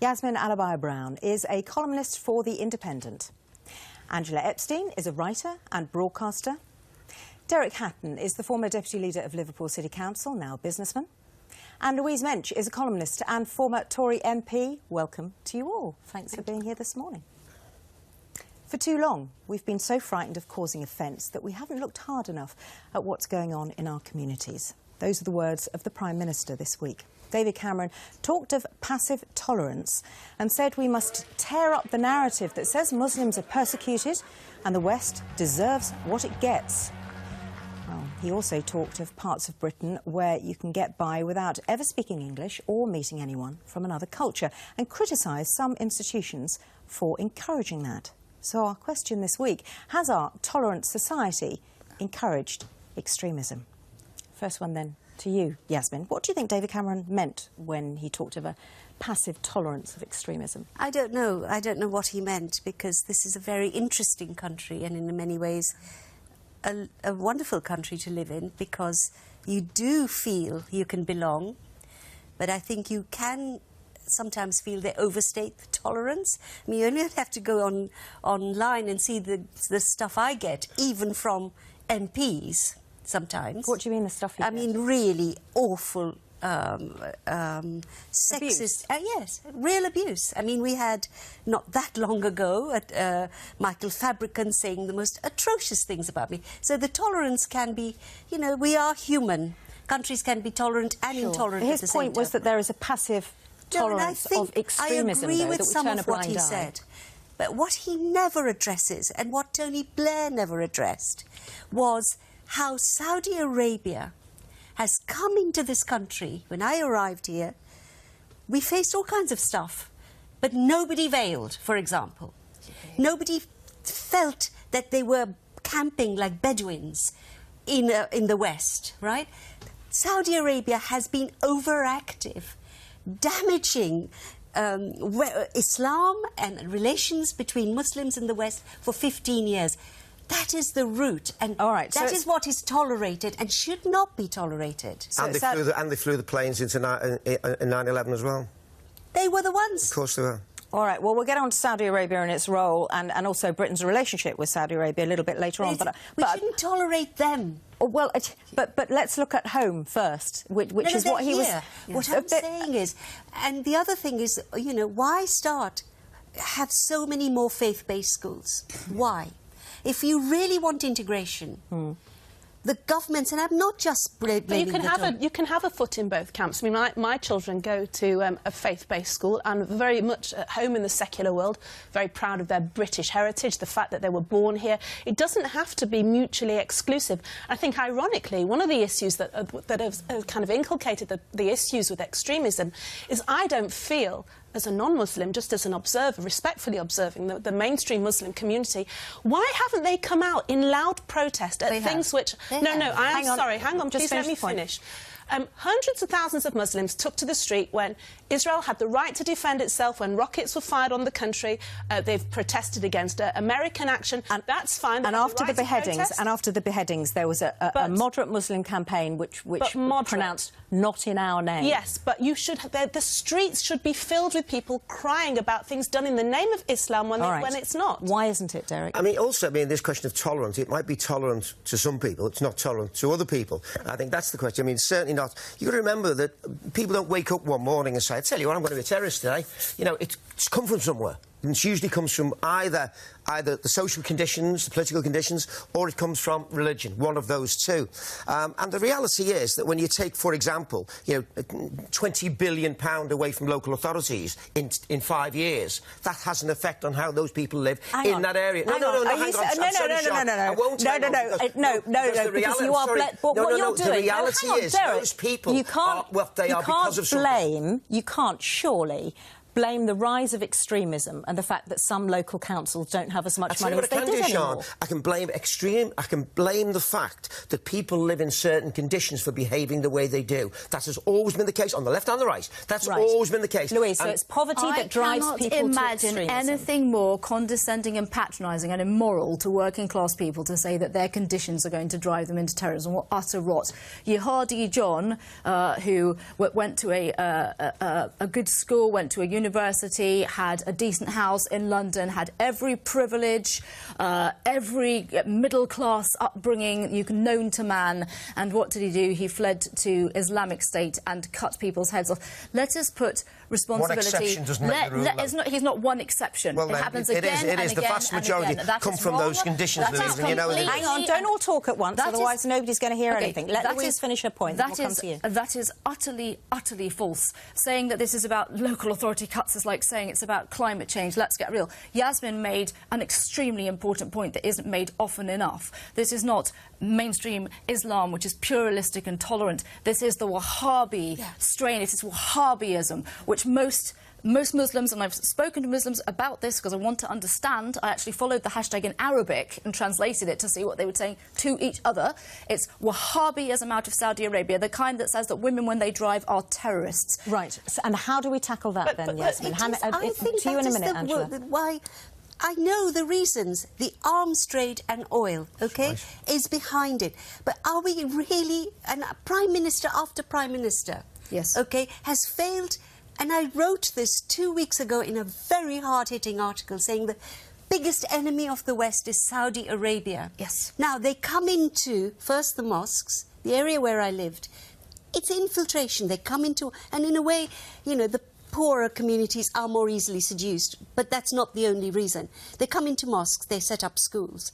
Yasmin Alibaya-Brown is a columnist for The Independent. Angela Epstein is a writer and broadcaster. Derek Hatton is the former Deputy Leader of Liverpool City Council, now a businessman. And Louise Mensch is a columnist and former Tory MP. Welcome to you all. Thanks for being here this morning. For too long, we've been so frightened of causing offence that we haven't looked hard enough at what's going on in our communities. Those are the words of the Prime Minister this week. David Cameron talked of passive tolerance and said we must tear up the narrative that says Muslims are persecuted and the West deserves what it gets. Well, he also talked of parts of Britain where you can get by without ever speaking English or meeting anyone from another culture, and criticised some institutions for encouraging that. So our question this week: has our tolerant society encouraged extremism? First one then to you, Yasmin. What do you think David Cameron meant when he talked of a passive tolerance of extremism? I don't know. I don't know what he meant, because this is a very interesting country and in many ways a wonderful country to live in, because you do feel you can belong, but I think you can sometimes feel they overstate the tolerance. I mean, you only have to go online and see the stuff I get, even from MPs sometimes. What do you mean, the stuff you get? I mean, really awful sexist... yes, real abuse. I mean, we had, not that long ago, Michael Fabricant saying the most atrocious things about me. So the tolerance can be, you know, we are human. Countries can be tolerant and intolerant at the same time. His point was that there is a passive tolerance of extremism, I agree though, with that we some turn a of what blind he eye. said. But what he never addresses, and what Tony Blair never addressed, was how Saudi Arabia has come into this country. When I arrived here, we faced all kinds of stuff, but nobody veiled, for example. Nobody felt that they were camping like Bedouins in the West, right? Saudi Arabia has been overactive, damaging Islam and relations between Muslims in the West for 15 years. That is the root, and that is what is tolerated and should not be tolerated. And they flew the planes into 9/11 as well. They were the ones. Of course they were. All right, well, we'll get on to Saudi Arabia and its role, and also Britain's relationship with Saudi Arabia a little bit later on. But we shouldn't tolerate them. Well, but let's look at home first, which is what he was... What I'm saying is, and the other thing is, you know, why have so many more faith-based schools? Why? If you really want integration, the governments, and I'm not just blaming you can have a foot in both camps. I mean, my children go to a faith-based school and very much at home in the secular world, very proud of their British heritage, the fact that they were born here. It doesn't have to be mutually exclusive. I think, ironically, one of the issues that have kind of inculcated the issues with extremism is I don't feel, as a non-Muslim, just as an observer, respectfully observing the mainstream Muslim community, why haven't they come out in loud protest at things which... No, I am sorry, hang on, please let me finish. Hundreds of thousands of Muslims took to the street when Israel had the right to defend itself, when rockets were fired on the country. They've protested against American action, and that's fine. And after the beheadings, there was a moderate Muslim campaign which pronounced "not in our name." Yes, but you should. The streets should be filled with people crying about things done in the name of Islam when it's not. Why isn't it, Derek? I mean, also, this question of tolerance, it might be tolerant to some people, it's not tolerant to other people. I think that's the question. I mean, certainly not. You've got to remember that people don't wake up one morning and say, I tell you what, I'm going to be a terrorist today. You know, it's come from somewhere. And it usually comes from either the social conditions, the political conditions, or it comes from religion, one of those two. And the reality is that when you take, for example, you know, £20 billion away from local authorities in 5 years, that has an effect on how those people live in that area. No, I won't. Because you are... But what you're doing... The reality is those people are what they are because of something. You can't surely blame the rise of extremism and the fact that some local councils don't have as much money as they did anymore. I can blame the fact that people live in certain conditions for behaving the way they do. That has always been the case on the left and the right. That's always been the case. Louise, so it's poverty that drives people to extremism. I cannot imagine anything more condescending and patronising and immoral to working-class people to say that their conditions are going to drive them into terrorism. What utter rot. Yehadi John, who went to a good school, went to a university, had a decent house in London, had every privilege, every middle-class upbringing you can known to man. And what did he do? He fled to Islamic State and cut people's heads off. Let us put responsibility... One exception doesn't make the rule. He's not one exception. Well, it happens again it is. The vast majority come from those conditions, Louise, and you know... Hang on, don't all talk at once, otherwise nobody's going to hear anything. Let Louise finish her point, then we'll come to you. That is utterly, utterly false. Saying that this is about local authority cuts is like saying it's about climate change. Let's get real. Yasmin made an extremely important point that isn't made often enough. This is not mainstream Islam, which is pluralistic and tolerant. This is the Wahhabi strain. It is Wahhabism, which most Muslims, and I've spoken to Muslims about this because I want to understand. I actually followed the hashtag in Arabic and translated it to see what they were saying to each other. It's Wahhabism out of Saudi Arabia, the kind that says that women, when they drive, are terrorists. Right. So, and how do we tackle that then, Yasmin? I think to you in a minute, Angela. Why I know the reasons. The arms trade and oil, OK, is behind it. But are we really... And Prime Minister after Prime Minister, OK, has failed... And I wrote this 2 weeks ago in a very hard-hitting article saying the biggest enemy of the West is Saudi Arabia. Yes. Now, they come into, first the mosques, the area where I lived. It's infiltration. They come into... And in a way, you know, the poorer communities are more easily seduced. But that's not the only reason. They come into mosques, they set up schools.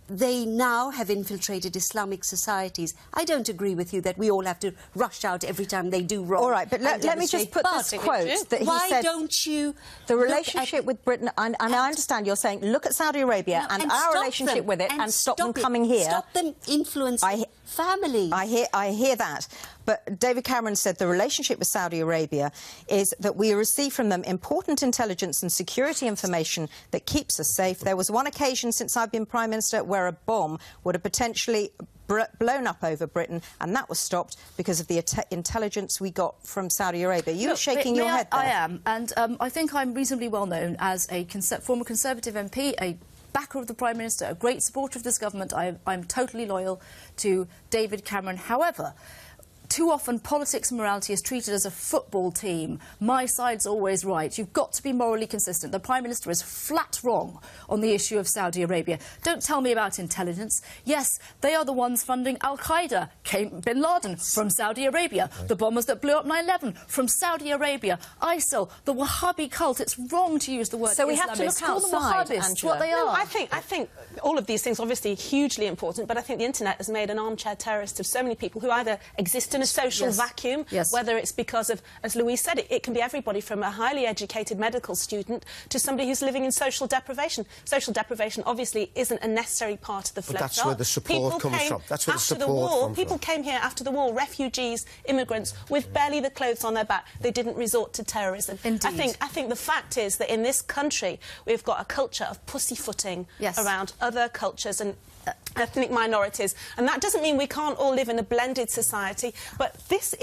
They now have infiltrated Islamic societies. I don't agree with you that we all have to rush out every time they do wrong. All right, but let me just put this quote that he said... Why don't you... The relationship with Britain... And I understand you're saying, look at Saudi Arabia and our relationship with it and stop them coming here. Stop them influencing families. I hear that. But David Cameron said the relationship with Saudi Arabia is that we receive from them important intelligence and security information that keeps us safe. There was one occasion since I've been Prime Minister where a bomb would have potentially blown up over Britain, and that was stopped because of the intelligence we got from Saudi Arabia. You were shaking your head there. I am, and I think I'm reasonably well known as a former Conservative MP, a backer of the Prime Minister, a great supporter of this government. I'm totally loyal to David Cameron. However, too often politics and morality is treated as a football team. My side's always right. You've got to be morally consistent. The Prime Minister is flat wrong on the issue of Saudi Arabia. Don't tell me about intelligence. Yes, they are the ones funding Al-Qaeda, Bin Laden from Saudi Arabia, the bombers that blew up 9/11 from Saudi Arabia, ISIL, the Wahhabi cult. It's wrong to use the word So we have to look outside, Angela. What they are. No, I think all of these things are obviously hugely important, but I think the internet has made an armchair terrorist of so many people who either exist in a social vacuum, whether it's because of, as Louise said, it can be everybody from a highly educated medical student to somebody who's living in social deprivation. Social deprivation obviously isn't a necessary part of the flip chart. That's where the support comes from. That's where the support comes from. People came here after the war, refugees, immigrants, with barely the clothes on their back. They didn't resort to terrorism. Indeed. I think the fact is that in this country we've got a culture of pussyfooting around other cultures and ethnic minorities, and that doesn't mean we can't all live in a blended society, but this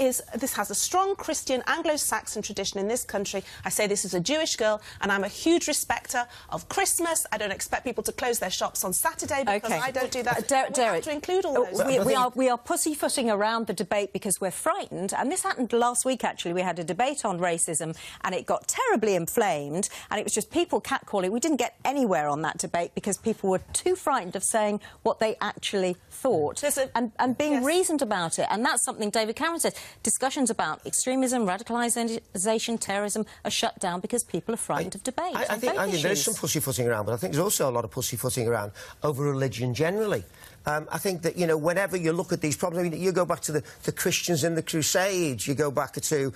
has a strong Christian Anglo-Saxon tradition in this country. I say this as a Jewish girl, and I'm a huge respecter of Christmas. I don't expect people to close their shops on Saturday because I don't do that. Derek, we have to include all those. We are pussyfooting around the debate because we're frightened, and this happened last week actually. We had a debate on racism and it got terribly inflamed, and it was just people catcalling. We didn't get anywhere on that debate because people were too frightened of saying what they actually thought and being reasoned about it. And that's something David Cameron said. Discussions about extremism, radicalisation, terrorism are shut down because people are frightened of debate. I think there is some pussyfooting around, but I think there's also a lot of pussyfooting around over religion generally. I think that, you know, whenever you look at these problems, I mean, you go back to the Christians in the Crusades, you go back to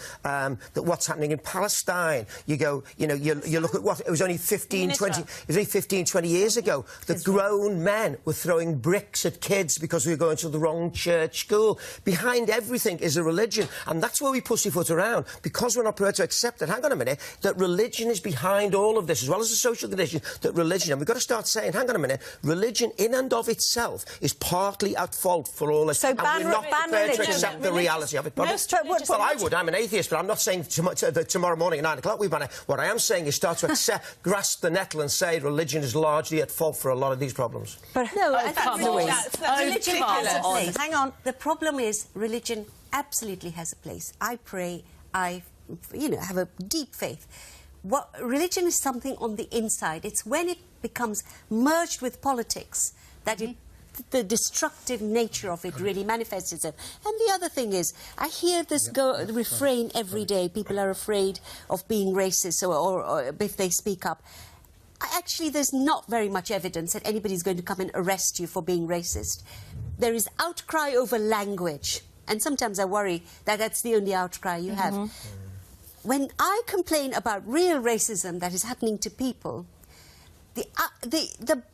what's happening in Palestine, you go, you know, you look at what, it was only 20 years ago that grown men were throwing bricks at kids because we were going to the wrong church school. Behind everything is a religion, and that's where we pussyfoot around, because we're not prepared to accept that, hang on a minute, that religion is behind all of this, as well as the social condition, that religion, and we've got to start saying, hang on a minute, religion in and of itself is partly at fault for all this. So and we're not prepared to accept the reality of it. Well, I would. I'm an atheist, but I'm not saying tomorrow morning at 9 o'clock we ban it. What I am saying is start to grasp the nettle and say religion is largely at fault for a lot of these problems. But no, I think religion has a place. Hang on. The problem is religion absolutely has a place. I pray, I have a deep faith. religion is something on the inside. It's when it becomes merged with politics that the destructive nature of it really manifests itself. And the other thing is, I hear this refrain every day. People are afraid of being racist or if they speak up. Actually, there's not very much evidence that anybody's going to come and arrest you for being racist. There is outcry over language, and sometimes I worry that that's the only outcry you have. When I complain about real racism that is happening to people, the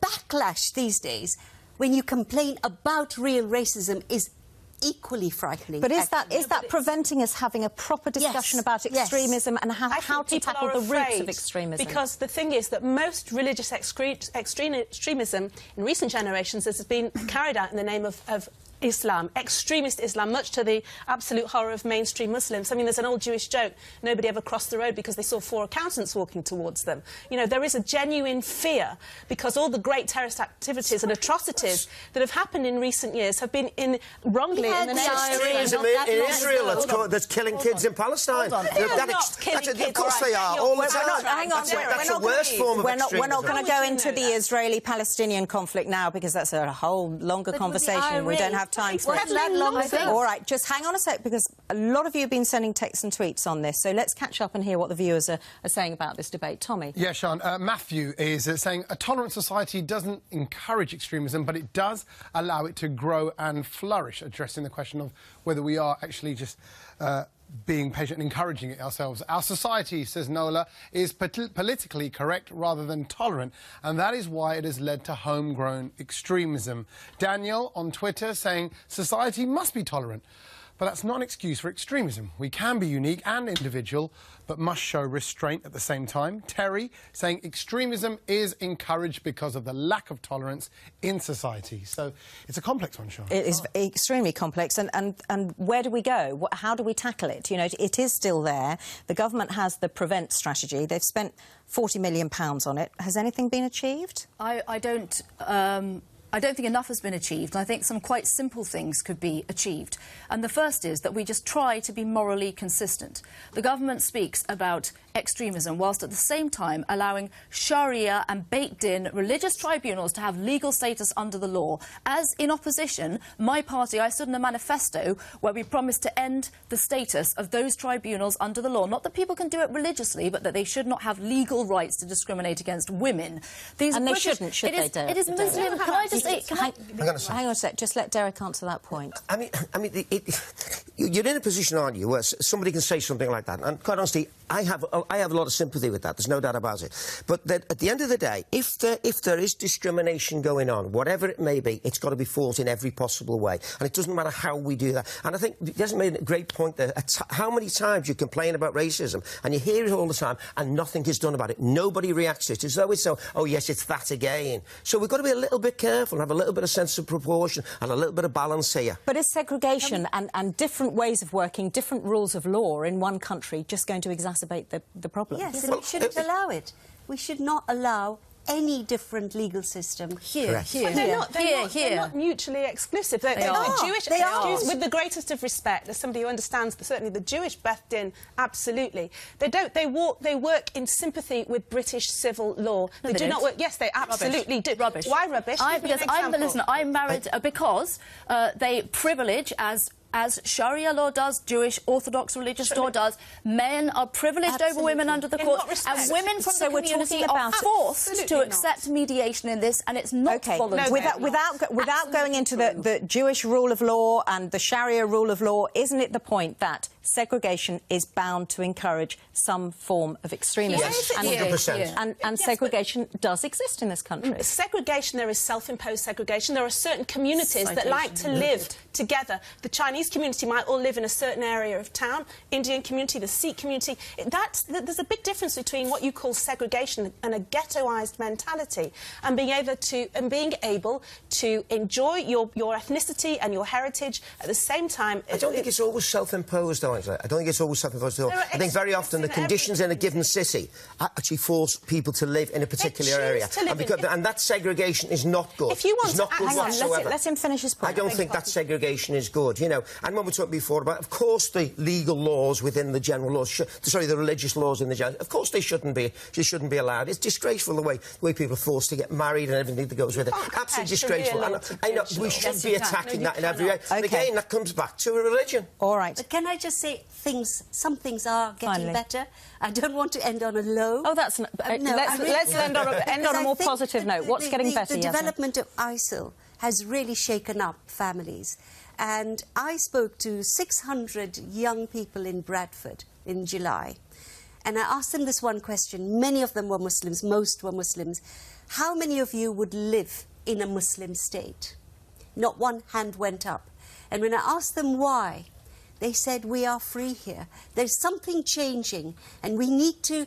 backlash these days when you complain about real racism is equally frightening. But is that preventing us having a proper discussion about extremism and how to tackle the roots of extremism? Because the thing is that most religious extremism in recent generations has been carried out in the name of Islam, extremist Islam, much to the absolute horror of mainstream Muslims. I mean, there's an old Jewish joke, nobody ever crossed the road because they saw 4 accountants walking towards them. You know, there is a genuine fear because all the great terrorist activities and atrocities that have happened in recent years have been wrongly in the name of extremism in Israel that's killing kids in Palestine. Of course they are, all the time. Hang on, that's the worst form of extremism. We're not going to go into the Israeli-Palestinian conflict now because that's a whole longer conversation. We don't have time for it. All right, just hang on a sec, because a lot of you have been sending texts and tweets on this, so let's catch up and hear what the viewers are saying about this debate. Tommy? Yeah, Sian, Matthew is saying a tolerant society doesn't encourage extremism, but it does allow it to grow and flourish, addressing the question of whether we are actually just being patient and encouraging it ourselves. Our society, says Nola, is politically correct rather than tolerant, and that is why it has led to homegrown extremism. Daniel on Twitter saying society must be tolerant, but that's not an excuse for extremism. We can be unique and individual, but must show restraint at the same time. Terry saying extremism is encouraged because of the lack of tolerance in society. So it's a complex one, Sian. It is extremely complex. And where do we go? How do we tackle it? You know, it is still there. The government has the prevent strategy. They've spent £40 million on it. Has anything been achieved? I don't think enough has been achieved, and I think some quite simple things could be achieved. And the first is that we just try to be morally consistent. The government speaks about extremism whilst at the same time allowing Sharia and baked-in religious tribunals to have legal status under the law. As in opposition, my party, I stood in a manifesto where we promised to end the status of those tribunals under the law. Not that people can do it religiously, but that they should not have legal rights to discriminate against women. And they shouldn't, should they, Derek? It is Muslim. Can I just say... Hang on a sec. Just let Derek answer that point. I mean, you're in a position, aren't you, where somebody can say something like that. And quite honestly, I have a lot of sympathy with that. There's no doubt about it. But at the end of the day, if there is discrimination going on, whatever it may be, it's got to be fought in every possible way. And it doesn't matter how we do that. And I think Des made a great point there. How many times you complain about racism and you hear it all the time and nothing is done about it. Nobody reacts to it. As though it's so, oh, yes, it's that again. So we've got to be a little bit careful and have a little bit of sense of proportion and a little bit of balance here. But is segregation and different ways of working, different rules of law in one country just going to exacerbate the problem? Yes, and we shouldn't allow it. We should not allow any different legal system here. They're not mutually exclusive. They are. The Jewish, with the greatest of respect, as somebody who understands certainly the Jewish Beth Din, absolutely. They work in sympathy with British civil law. They do not work. Yes, they absolutely do. Rubbish. Why rubbish? I'm married because they privilege as Sharia law does, Jewish Orthodox religious law does, men are privileged over women under the court, and women from the community are forced to accept mediation in this, and it's not voluntary. Without going into the Jewish rule of law and the Sharia rule of law, isn't it the point that segregation is bound to encourage some form of extremism? Yes, 100%. And segregation does exist in this country. Segregation, there is self-imposed segregation. There are certain communities that like to live together. The Chinese community might all live in a certain area of town. Indian community, the Sikh community. There's a big difference between what you call segregation and a ghettoised mentality, and being able to enjoy your ethnicity and your heritage at the same time. I don't think it's always self-imposed, though. No, Angela, I don't think it's always self-imposed at all. I think very often the conditions in a given city actually force people to live in a particular area. And that segregation is not good. If you want it's not good hang on, whatsoever. let him finish his point. I don't think that segregation is good, you know. And when we talked before about, of course, the legal laws within the general laws, the religious laws in the general, of course they shouldn't be allowed. It's disgraceful the way people are forced to get married and everything that goes with it. Absolutely disgraceful. And I know we should be attacking that in every way. And again, that comes back to a religion. All right. But can I just say some things are getting better? I don't want to end on a low. Oh, that's not... let's end on a more positive note. What's getting better, The development of ISIL has really shaken up families. And I spoke to 600 young people in Bradford in July. And I asked them this one question. Many of them were Muslims, most were Muslims. How many of you would live in a Muslim state? Not one hand went up. And when I asked them why, they said, we are free here. There's something changing, and we need to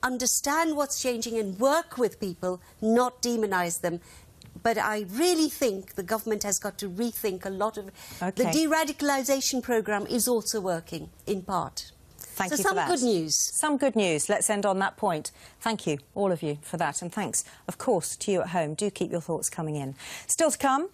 understand what's changing and work with people, not demonise them. But I really think the government has got to rethink a lot of... The de-radicalisation programme is also working, in part. Thank you for that. So some good news. Some good news. Let's end on that point. Thank you, all of you, for that. And thanks, of course, to you at home. Do keep your thoughts coming in. Still to come...